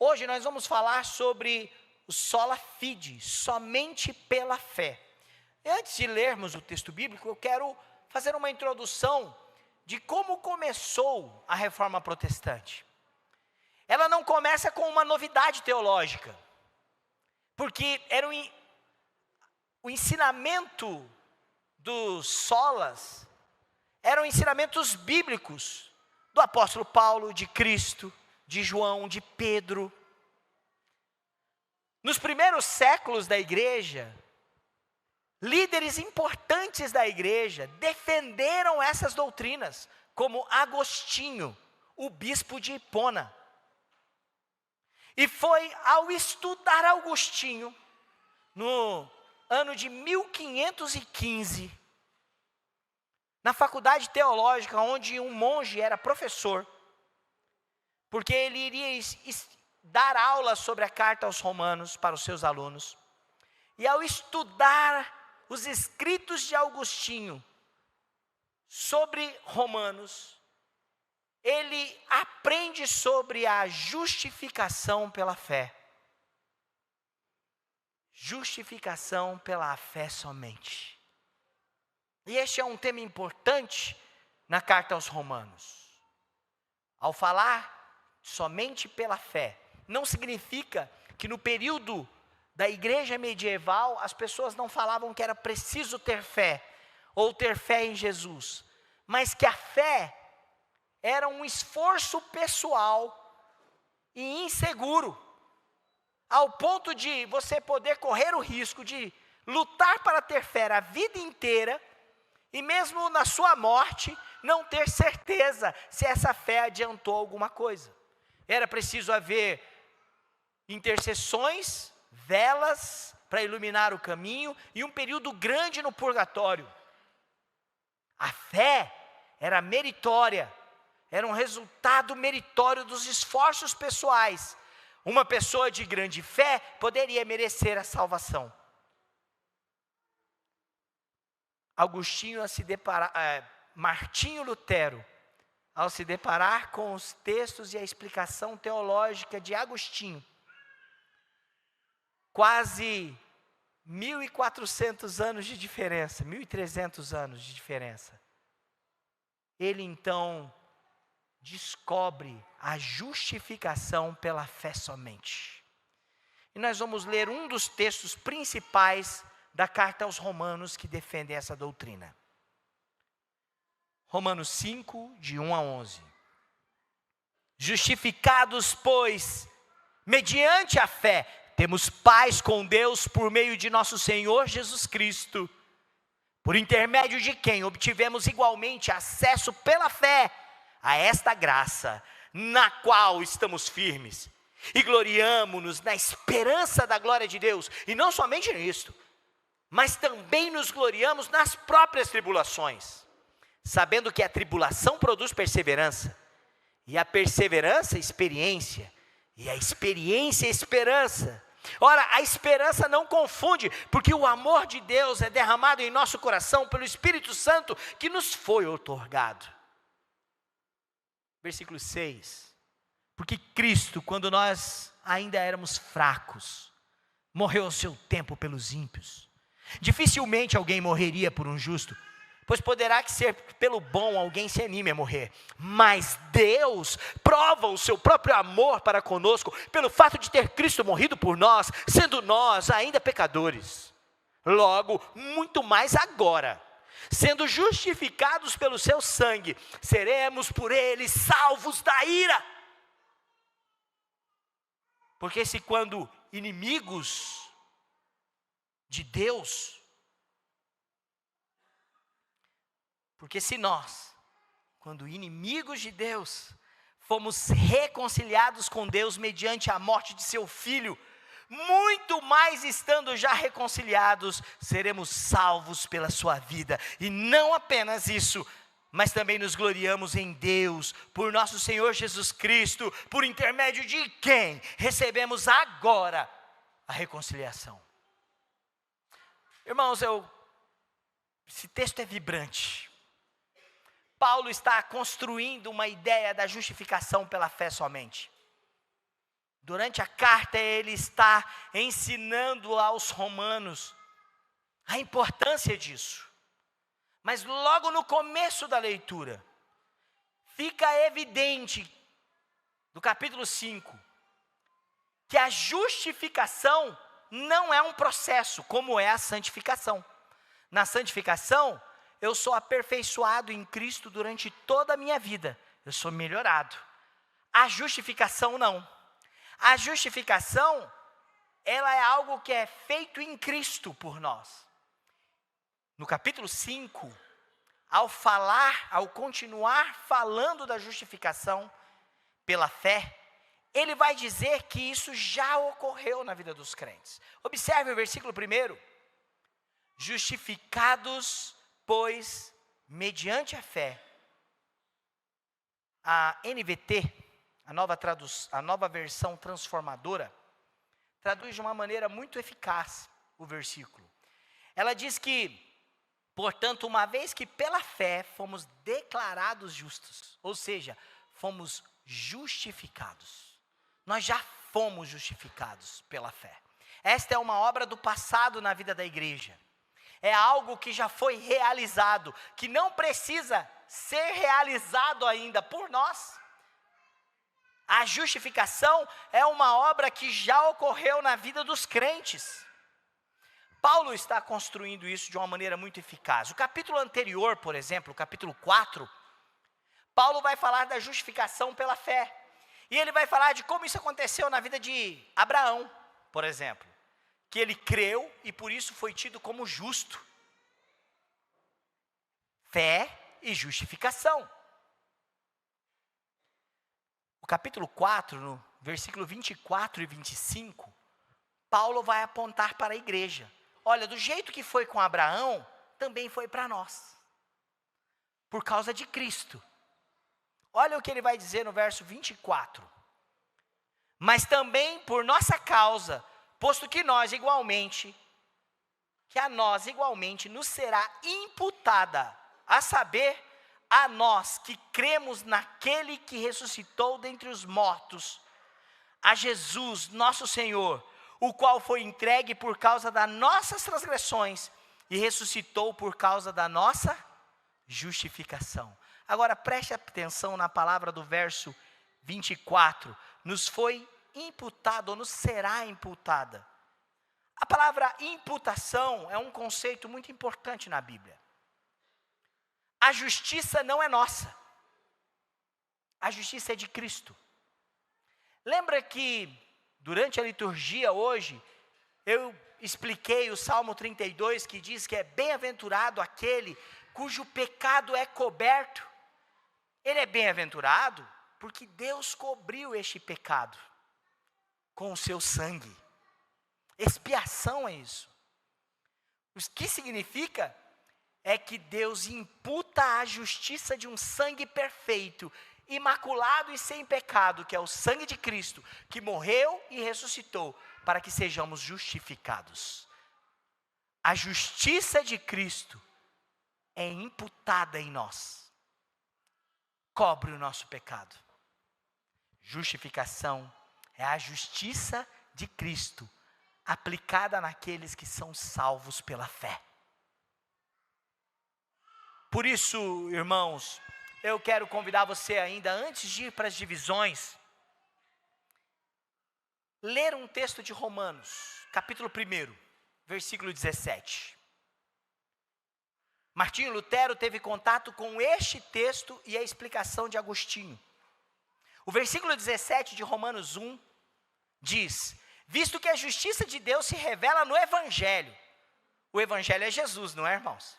Hoje nós vamos falar sobre o sola fide, somente pela fé. E antes de lermos o texto bíblico, eu quero fazer uma introdução de como começou a Reforma Protestante. Ela não começa com uma novidade teológica, porque era o ensinamento dos solas, eram ensinamentos bíblicos do apóstolo Paulo, de Cristo, de João, de Pedro. Nos primeiros séculos da igreja, líderes importantes da igreja defenderam essas doutrinas, como Agostinho, o bispo de Hipona. E foi ao estudar Agostinho, no ano de 1515, na faculdade teológica, onde um monge era professor, porque ele iria dar aula sobre a carta aos Romanos para os seus alunos. E ao estudar os escritos de Agostinho sobre Romanos, ele aprende sobre a justificação pela fé. Justificação pela fé somente. E este é um tema importante na carta aos Romanos. Ao falar somente pela fé, não significa que no período da igreja medieval as pessoas não falavam que era preciso ter fé, ou ter fé em Jesus, mas que a fé era um esforço pessoal e inseguro, ao ponto de você poder correr o risco de lutar para ter fé a vida inteira, e mesmo na sua morte, não ter certeza se essa fé adiantou alguma coisa. Era preciso haver intercessões, velas para iluminar o caminho, e um período grande no purgatório. A fé era meritória, era um resultado meritório dos esforços pessoais. Uma pessoa de grande fé poderia merecer a salvação. Martinho Lutero, ao se deparar com os textos e a explicação teológica de Agostinho, quase 1.400 anos de diferença, 1.300 anos de diferença, ele então descobre a justificação pela fé somente. E nós vamos ler um dos textos principais da carta aos Romanos que defendem essa doutrina. Romanos 5, de 1 a 11. Justificados, pois, mediante a fé, temos paz com Deus por meio de nosso Senhor Jesus Cristo, por intermédio de quem obtivemos igualmente acesso pela fé a esta graça, na qual estamos firmes, e gloriamo-nos na esperança da glória de Deus, e não somente nisto, mas também nos gloriamos nas próprias tribulações, sabendo que a tribulação produz perseverança, e a perseverança experiência, e a experiência esperança. Ora, a esperança não confunde, porque o amor de Deus é derramado em nosso coração pelo Espírito Santo que nos foi outorgado. Versículo 6. Porque Cristo, quando nós ainda éramos fracos, morreu ao seu tempo pelos ímpios. Dificilmente alguém morreria por um justo, pois poderá que ser pelo bom alguém se anime a morrer. Mas Deus prova o seu próprio amor para conosco, pelo fato de ter Cristo morrido por nós, sendo nós ainda pecadores. Logo, muito mais agora, sendo justificados pelo seu sangue, seremos por ele salvos da ira. Porque se quando inimigos de Deus, porque se nós, quando inimigos de Deus, fomos reconciliados com Deus mediante a morte de seu Filho, muito mais estando já reconciliados, seremos salvos pela sua vida. E não apenas isso, mas também nos gloriamos em Deus, por nosso Senhor Jesus Cristo, por intermédio de quem recebemos agora a reconciliação. Irmãos, esse texto é vibrante. Paulo está construindo uma ideia da justificação pela fé somente. Durante a carta, ele está ensinando aos romanos a importância disso. Mas logo no começo da leitura, fica evidente, do capítulo 5, que a justificação não é um processo, como é a santificação. Na santificação, eu sou aperfeiçoado em Cristo durante toda a minha vida. Eu sou melhorado. A justificação não. A justificação, ela é algo que é feito em Cristo por nós. No capítulo 5, ao continuar falando da justificação pela fé, ele vai dizer que isso já ocorreu na vida dos crentes. Observe o versículo 1. Justificados, pois, mediante a fé. A NVT, a nova versão transformadora, traduz de uma maneira muito eficaz o versículo. Ela diz que, portanto, uma vez que pela fé fomos declarados justos, ou seja, fomos justificados. Nós já fomos justificados pela fé. Esta é uma obra do passado na vida da igreja. É algo que já foi realizado, que não precisa ser realizado ainda por nós. A justificação é uma obra que já ocorreu na vida dos crentes. Paulo está construindo isso de uma maneira muito eficaz. O capítulo anterior, por exemplo, o capítulo 4, Paulo vai falar da justificação pela fé. E ele vai falar de como isso aconteceu na vida de Abraão, por exemplo. Que ele creu e por isso foi tido como justo. Fé e justificação. O capítulo 4, no versículo 24 e 25, Paulo vai apontar para a igreja. Olha, do jeito que foi com Abraão, também foi para nós. Por causa de Cristo. Olha o que ele vai dizer no verso 24. Mas também por nossa causa, posto que a nós igualmente nos será imputada, a saber, a nós que cremos naquele que ressuscitou dentre os mortos, a Jesus, nosso Senhor, o qual foi entregue por causa das nossas transgressões e ressuscitou por causa da nossa justificação. Agora preste atenção na palavra do verso 24. Nos foi imputado, ou nos será imputada. A palavra imputação é um conceito muito importante na Bíblia. A justiça não é nossa. A justiça é de Cristo. Lembra que durante a liturgia hoje, eu expliquei o Salmo 32, que diz que é bem-aventurado aquele cujo pecado é coberto. Ele é bem-aventurado porque Deus cobriu este pecado com o seu sangue. Expiação é isso. O que significa é que Deus imputa a justiça de um sangue perfeito, imaculado e sem pecado, que é o sangue de Cristo, que morreu e ressuscitou, para que sejamos justificados. A justiça de Cristo é imputada em nós, cobre o nosso pecado. Justificação é a justiça de Cristo, aplicada naqueles que são salvos pela fé. Por isso, irmãos, eu quero convidar você ainda, antes de ir para as divisões, ler um texto de Romanos, capítulo 1, versículo 17. Martinho Lutero teve contato com este texto e a explicação de Agostinho. O versículo 17 de Romanos 1 diz: visto que a justiça de Deus se revela no Evangelho. O Evangelho é Jesus, não é, irmãos?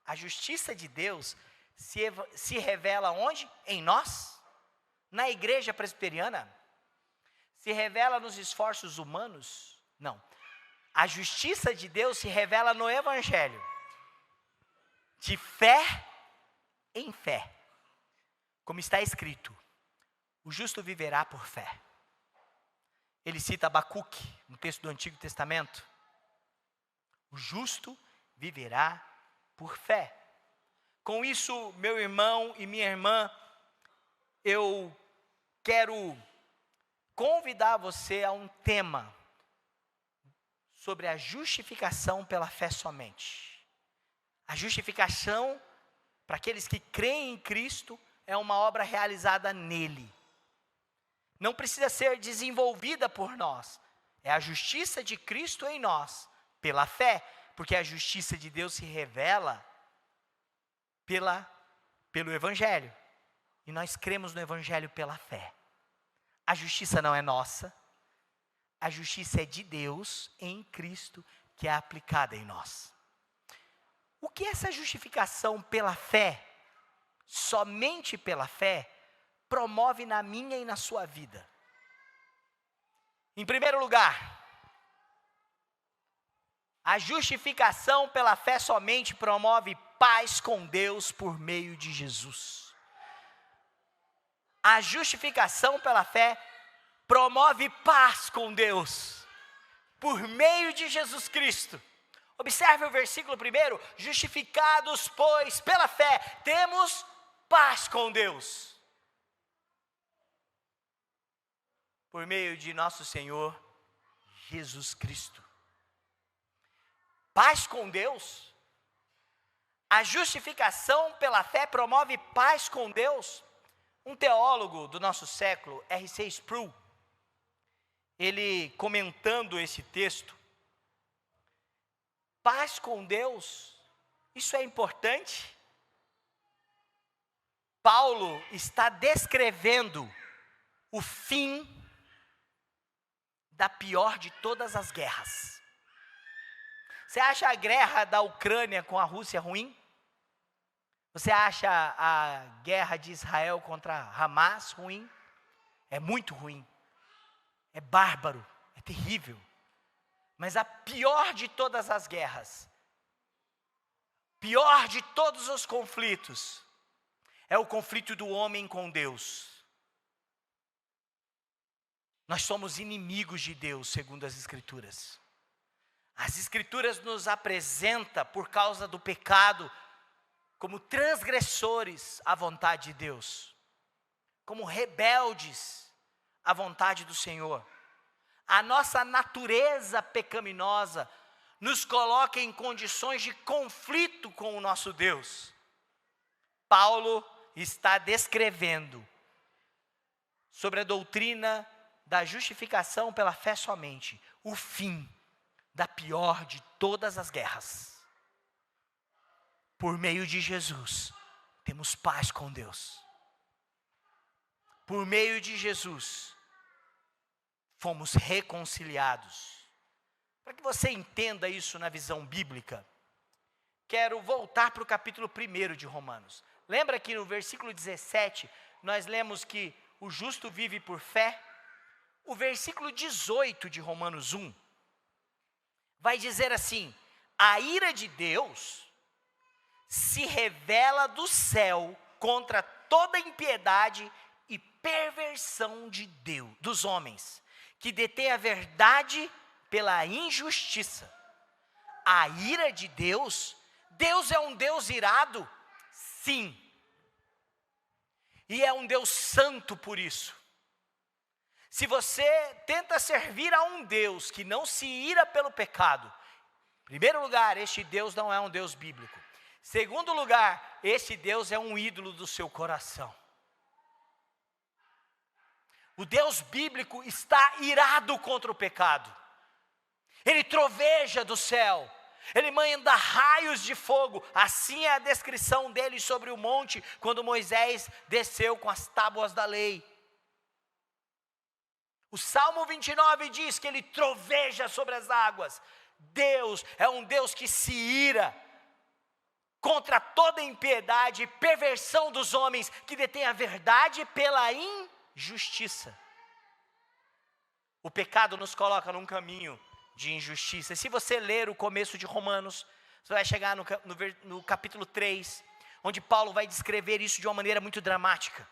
A justiça de Deus se revela onde? Em nós? Na igreja presbiteriana? Se revela nos esforços humanos? Não. A justiça de Deus se revela no Evangelho. De fé em fé. Como está escrito, o justo viverá por fé. Ele cita Abacuque, no texto do Antigo Testamento. O justo viverá por fé. Com isso, meu irmão e minha irmã, eu quero convidar você a um tema sobre a justificação pela fé somente. A justificação, para aqueles que creem em Cristo, é uma obra realizada nele. Não precisa ser desenvolvida por nós. É a justiça de Cristo em nós, pela fé, porque a justiça de Deus se revela pelo Evangelho. E nós cremos no Evangelho pela fé. A justiça não é nossa, a justiça é de Deus em Cristo, que é aplicada em nós. O que essa justificação pela fé, somente pela fé, promove na minha e na sua vida? Em primeiro lugar, a justificação pela fé somente promove paz com Deus por meio de Jesus. A justificação pela fé promove paz com Deus por meio de Jesus Cristo. Observe o versículo 1: justificados, pois, pela fé, temos paz com Deus. Por meio de nosso Senhor Jesus Cristo. Paz com Deus. A justificação pela fé promove paz com Deus. Um teólogo do nosso século, R.C. Sproul, ele comentando esse texto, paz com Deus, isso é importante? Paulo está descrevendo o fim da pior de todas as guerras. Você acha a guerra da Ucrânia com a Rússia ruim? Você acha a guerra de Israel contra Hamas ruim? É muito ruim. É bárbaro, é terrível. Mas a pior de todas as guerras, pior de todos os conflitos, é o conflito do homem com Deus. Nós somos inimigos de Deus, segundo as Escrituras. As Escrituras nos apresentam, por causa do pecado, como transgressores à vontade de Deus, como rebeldes à vontade do Senhor. A nossa natureza pecaminosa nos coloca em condições de conflito com o nosso Deus. Paulo está descrevendo sobre a doutrina da justificação pela fé somente, o fim da pior de todas as guerras. Por meio de Jesus, temos paz com Deus. Por meio de Jesus, fomos reconciliados. Para que você entenda isso na visão bíblica, quero voltar para o capítulo 1 de Romanos. Lembra que no versículo 17, nós lemos que o justo vive por fé? O versículo 18 de Romanos 1, vai dizer assim: a ira de Deus se revela do céu contra toda impiedade e perversão de Deus, dos homens, que detêm a verdade pela injustiça. A ira de Deus, Deus é um Deus irado? Sim. E é um Deus santo por isso. Se você tenta servir a um Deus que não se ira pelo pecado, em primeiro lugar, este Deus não é um Deus bíblico. Segundo lugar, este Deus é um ídolo do seu coração. O Deus bíblico está irado contra o pecado. Ele troveja do céu. Ele manda raios de fogo. Assim é a descrição dele sobre o monte, quando Moisés desceu com as tábuas da lei. O Salmo 29 diz que ele troveja sobre as águas. Deus é um Deus que se ira contra toda impiedade e perversão dos homens, que detêm a verdade pela injustiça. O pecado nos coloca num caminho de injustiça. Se você ler o começo de Romanos, você vai chegar no capítulo 3, onde Paulo vai descrever isso de uma maneira muito dramática.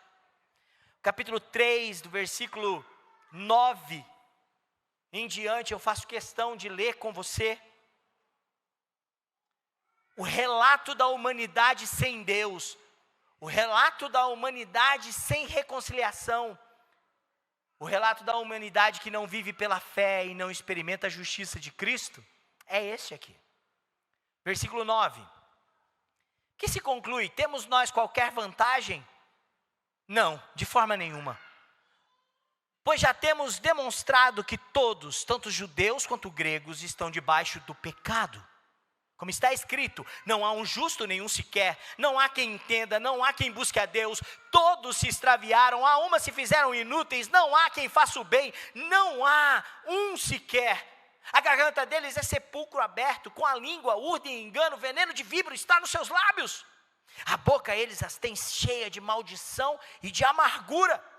Capítulo 3, do versículo 9 em diante, eu faço questão de ler com você o relato da humanidade sem Deus, o relato da humanidade sem reconciliação, O relato da humanidade que não vive pela fé e não experimenta a justiça de Cristo é este aqui. Versículo 9. Que se conclui: temos nós qualquer vantagem? Não, de forma nenhuma. Pois já temos demonstrado que todos, tanto judeus quanto gregos, estão debaixo do pecado. Como está escrito, não há um justo nenhum sequer, não há quem entenda, não há quem busque a Deus, todos se extraviaram, a uma se fizeram inúteis, não há quem faça o bem, não há um sequer. A garganta deles é sepulcro aberto, com a língua urda e engano, veneno de víbora está nos seus lábios. A boca eles as têm cheia de maldição e de amargura.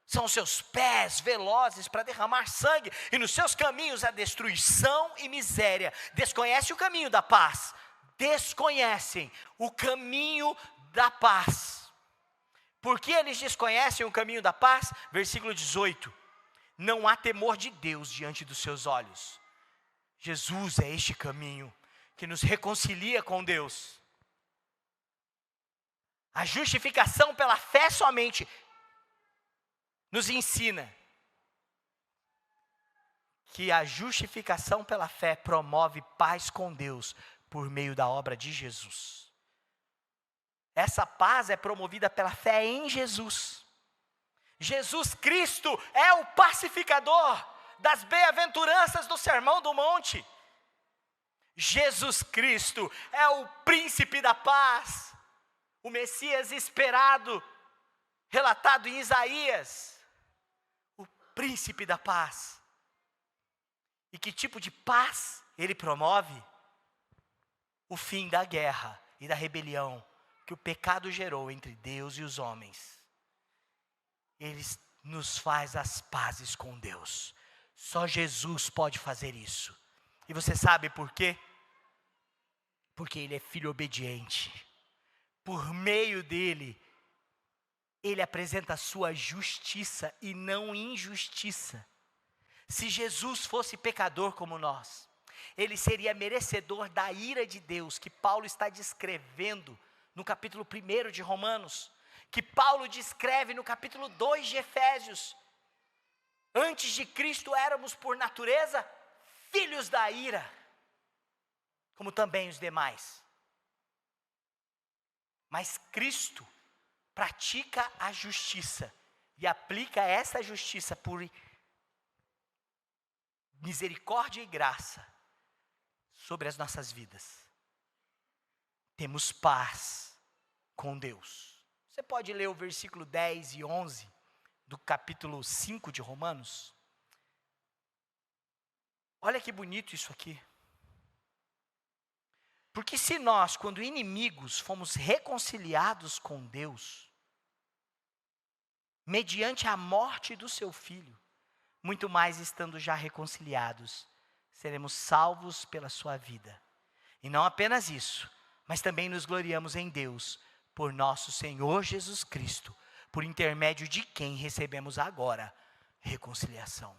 São seus pés velozes para derramar sangue, e nos seus caminhos há destruição e miséria. Desconhece o caminho da paz. Desconhecem o caminho da paz. Por que eles desconhecem o caminho da paz? Versículo 18. Não há temor de Deus diante dos seus olhos. Jesus é este caminho que nos reconcilia com Deus. A justificação pela fé somente nos ensina que a justificação pela fé promove paz com Deus por meio da obra de Jesus. Essa paz é promovida pela fé em Jesus. Jesus Cristo é o pacificador das bem-aventuranças do Sermão do Monte. Jesus Cristo é o príncipe da paz, o Messias esperado, relatado em Isaías. Príncipe da paz. E que tipo de paz ele promove? O fim da guerra e da rebelião que o pecado gerou entre Deus e os homens. Ele nos faz as pazes com Deus. Só Jesus pode fazer isso. E você sabe por quê? Porque ele é filho obediente. Por meio dele, ele apresenta a sua justiça e não injustiça. Se Jesus fosse pecador como nós, ele seria merecedor da ira de Deus, que Paulo está descrevendo no capítulo 1 de Romanos, que Paulo descreve no capítulo 2 de Efésios. Antes de Cristo éramos por natureza filhos da ira, como também os demais. Mas Cristo pratica a justiça e aplica essa justiça por misericórdia e graça sobre as nossas vidas. Temos paz com Deus. Você pode ler o versículo 10 e 11 do capítulo 5 de Romanos? Olha que bonito isso aqui. Porque se nós, quando inimigos, fomos reconciliados com Deus, mediante a morte do seu Filho, muito mais estando já reconciliados, seremos salvos pela sua vida. E não apenas isso, mas também nos gloriamos em Deus, por nosso Senhor Jesus Cristo, por intermédio de quem recebemos agora reconciliação.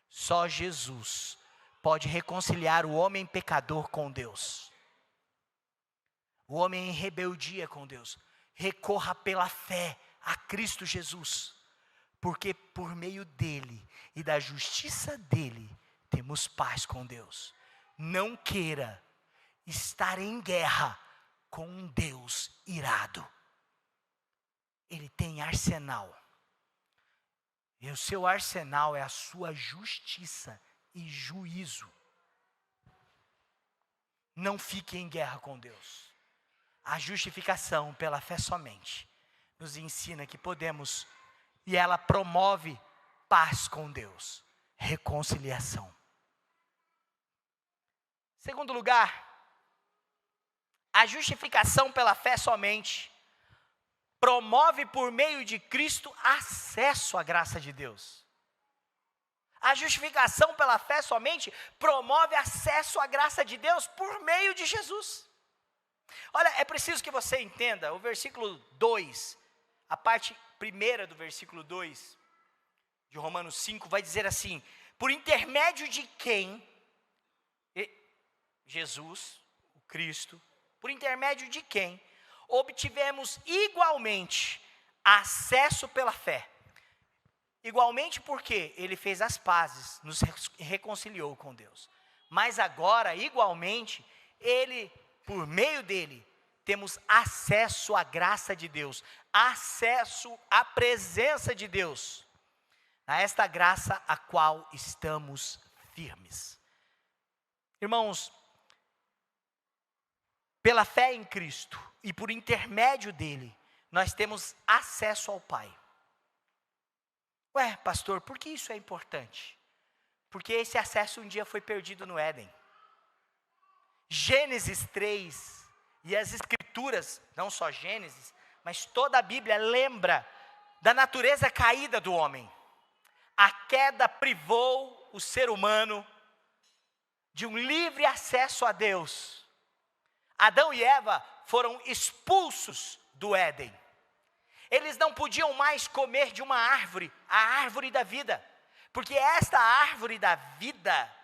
Só Jesus pode reconciliar o homem pecador com Deus. O homem em rebeldia com Deus. Recorra pela fé a Cristo Jesus, porque por meio dele e da justiça dele, temos paz com Deus. Não queira estar em guerra com um Deus irado. Ele tem arsenal. E o seu arsenal é a sua justiça e juízo. Não fique em guerra com Deus. A justificação pela fé somente nos ensina que podemos, e ela promove paz com Deus, reconciliação. Segundo lugar, a justificação pela fé somente promove por meio de Cristo acesso à graça de Deus. A justificação pela fé somente promove acesso à graça de Deus por meio de Jesus. Olha, é preciso que você entenda, o versículo 2, a parte primeira do versículo 2 de Romanos 5 vai dizer assim: por intermédio de quem, Jesus, o Cristo, por intermédio de quem obtivemos igualmente acesso pela fé. Igualmente porque ele fez as pazes, nos reconciliou com Deus. Mas agora, igualmente, por meio dele, temos acesso à graça de Deus, acesso à presença de Deus, a esta graça a qual estamos firmes. Irmãos, pela fé em Cristo e por intermédio dele, nós temos acesso ao Pai. Ué, pastor, por que isso é importante? Porque esse acesso um dia foi perdido no Éden. Gênesis 3 e as Escrituras, não só Gênesis, mas toda a Bíblia lembra da natureza caída do homem. A queda privou o ser humano de um livre acesso a Deus. Adão e Eva foram expulsos do Éden. Eles não podiam mais comer de uma árvore, a árvore da vida, porque esta árvore da vida,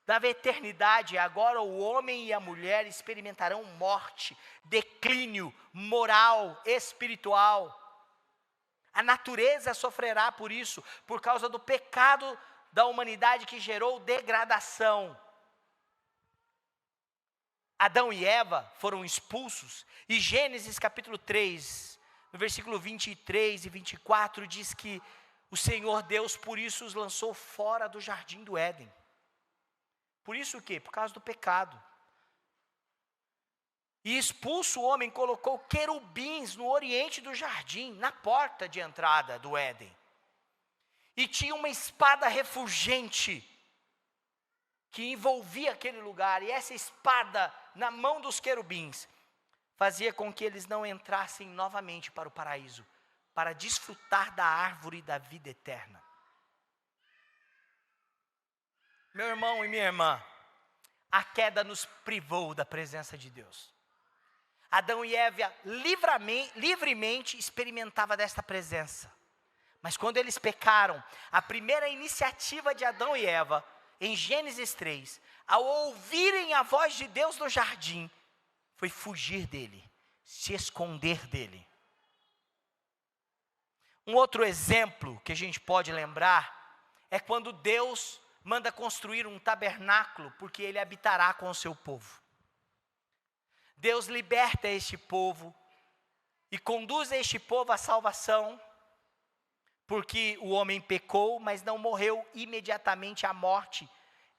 da eternidade, agora o homem e a mulher experimentarão morte, declínio moral, espiritual. A natureza sofrerá por isso, por causa do pecado da humanidade que gerou degradação. Adão e Eva foram expulsos, e Gênesis capítulo 3, no versículo 23 e 24, diz que o Senhor Deus por isso os lançou fora do jardim do Éden. Por isso o quê? Por causa do pecado. E expulso o homem, colocou querubins no oriente do jardim, na porta de entrada do Éden. E tinha uma espada refulgente que envolvia aquele lugar, e essa espada na mão dos querubins fazia com que eles não entrassem novamente para o paraíso, para desfrutar da árvore da vida eterna. Meu irmão e minha irmã, a queda nos privou da presença de Deus. Adão e Eva livremente experimentavam desta presença. Mas quando eles pecaram, a primeira iniciativa de Adão e Eva, em Gênesis 3, ao ouvirem a voz de Deus no jardim, foi fugir dele, se esconder dele. Um outro exemplo que a gente pode lembrar é quando Deus manda construir um tabernáculo, porque ele habitará com o seu povo. Deus liberta este povo e conduz este povo à salvação, porque o homem pecou, mas não morreu imediatamente a morte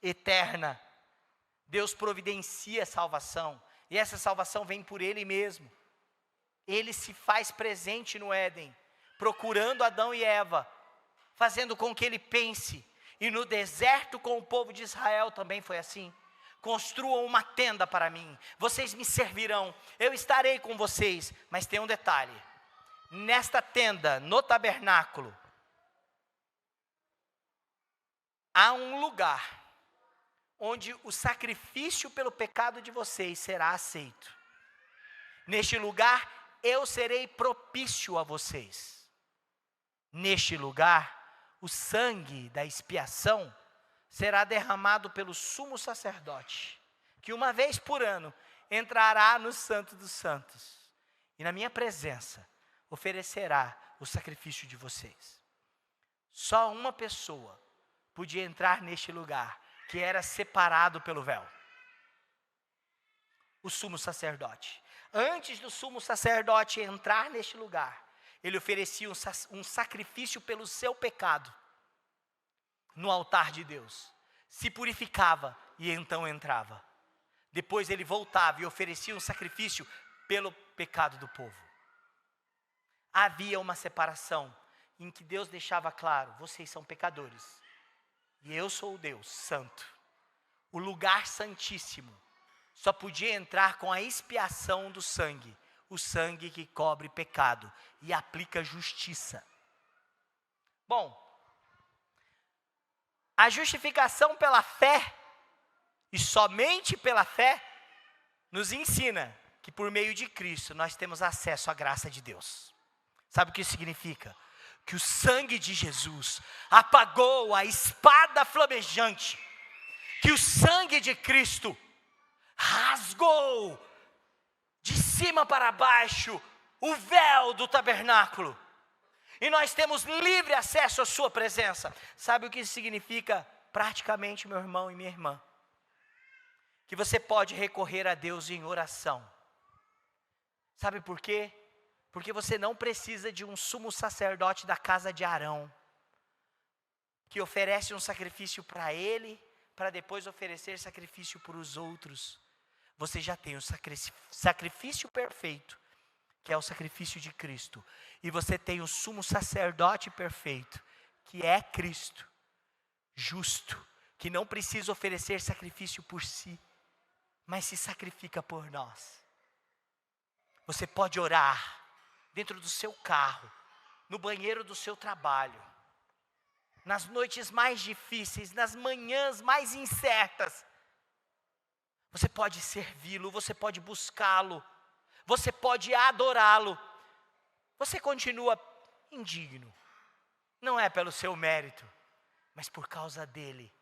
eterna. Deus providencia a salvação, e essa salvação vem por Ele mesmo. Ele se faz presente no Éden, procurando Adão e Eva, fazendo com que ele pense. E no deserto com o povo de Israel também foi assim. Construam uma tenda para mim, vocês me servirão, eu estarei com vocês. Mas tem um detalhe: nesta tenda, no tabernáculo, há um lugar onde o sacrifício pelo pecado de vocês será aceito. Neste lugar, eu serei propício a vocês. Neste lugar, o sangue da expiação será derramado pelo sumo sacerdote, que uma vez por ano entrará no Santo dos Santos, e na minha presença oferecerá o sacrifício de vocês. Só uma pessoa podia entrar neste lugar, que era separado pelo véu: o sumo sacerdote. Antes do sumo sacerdote entrar neste lugar, ele oferecia um sacrifício pelo seu pecado no altar de Deus, se purificava e então entrava. Depois ele voltava e oferecia um sacrifício pelo pecado do povo. Havia uma separação em que Deus deixava claro: vocês são pecadores e eu sou o Deus santo. O lugar santíssimo só podia entrar com a expiação do sangue, o sangue que cobre pecado e aplica justiça. Bom, a justificação pela fé, e somente pela fé, nos ensina que por meio de Cristo nós temos acesso à graça de Deus. Sabe o que isso significa? Que o sangue de Jesus apagou a espada flamejante, que o sangue de Cristo rasgou de cima para baixo o véu do tabernáculo, E nós temos livre acesso à sua presença. Sabe o que isso significa? Praticamente, meu irmão e minha irmã, que você pode recorrer a Deus em oração. Sabe por quê? Porque você não precisa de um sumo sacerdote da casa de Arão, que oferece um sacrifício para ele, para depois oferecer sacrifício para os outros. Você já tem o sacrifício perfeito, que é o sacrifício de Cristo. E você tem o sumo sacerdote perfeito, que é Cristo, justo, que não precisa oferecer sacrifício por si, mas se sacrifica por nós. Você pode orar dentro do seu carro, no banheiro do seu trabalho, nas noites mais difíceis, nas manhãs mais incertas. Você pode servi-lo, você pode buscá-lo, você pode adorá-lo. Você continua indigno, não é pelo seu mérito, mas por causa dele,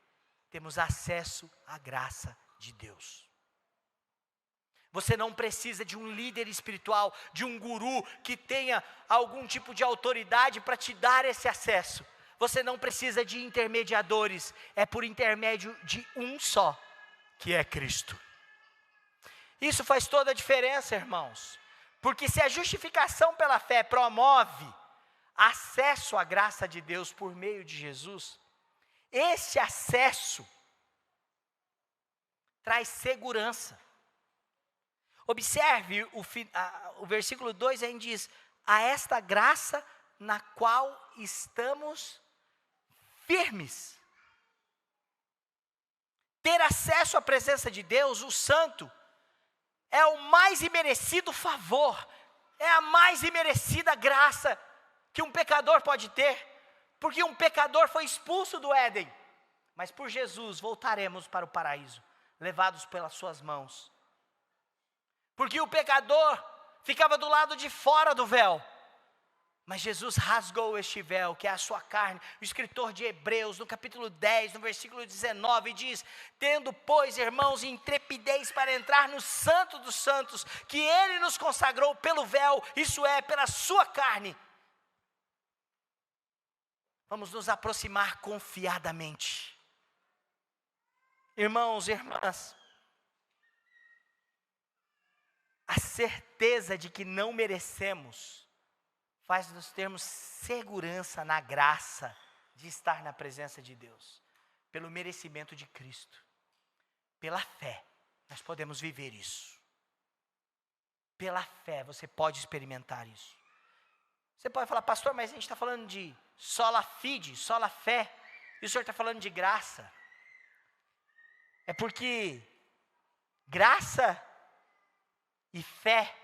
temos acesso à graça de Deus. Você não precisa de um líder espiritual, de um guru que tenha algum tipo de autoridade para te dar esse acesso. Você não precisa de intermediadores, é por intermédio de um só, que é Cristo. Isso faz toda a diferença, irmãos, porque se a justificação pela fé promove acesso à graça de Deus por meio de Jesus, esse acesso traz segurança. Observe o versículo 2 ainda diz: a esta graça na qual estamos firmes. Ter acesso à presença de Deus, o Santo, é o mais imerecido favor, é a mais imerecida graça que um pecador pode ter, porque um pecador foi expulso do Éden, mas por Jesus voltaremos para o paraíso, levados pelas suas mãos. Porque o pecador ficava do lado de fora do véu, mas Jesus rasgou este véu, que é a sua carne. O escritor de Hebreus, no capítulo 10, no versículo 19, diz: tendo, pois, irmãos, intrepidez para entrar no santo dos santos, que ele nos consagrou pelo véu, isso é, pela sua carne. Vamos nos aproximar confiadamente. Irmãos e irmãs, a certeza de que não merecemos faz nos termos segurança na graça de estar na presença de Deus, pelo merecimento de Cristo. Pela fé, nós podemos viver isso. Pela fé, você pode experimentar isso. Você pode falar: pastor, mas a gente está falando de sola fide, sola fé, e o senhor está falando de graça. É porque graça e fé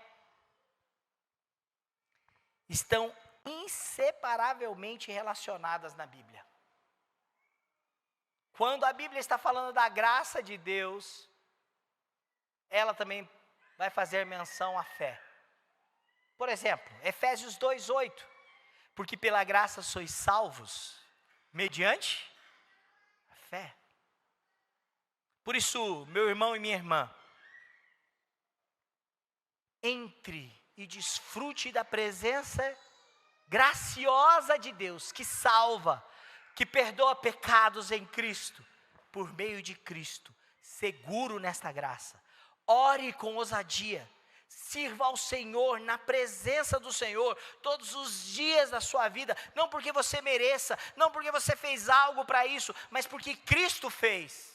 estão inseparavelmente relacionadas na Bíblia. Quando a Bíblia está falando da graça de Deus, ela também vai fazer menção à fé. Por exemplo, Efésios 2:8, porque pela graça sois salvos, mediante a fé. Por isso, meu irmão e minha irmã, entre e desfrute da presença graciosa de Deus, que salva, que perdoa pecados em Cristo, por meio de Cristo, seguro nesta graça. Ore com ousadia, sirva ao Senhor, na presença do Senhor, todos os dias da sua vida, não porque você mereça, não porque você fez algo para isso, mas porque Cristo fez.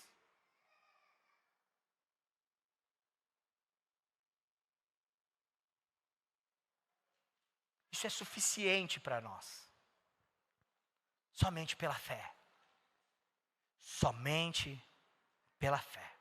Isso é suficiente para nós. Somente pela fé. Somente pela fé.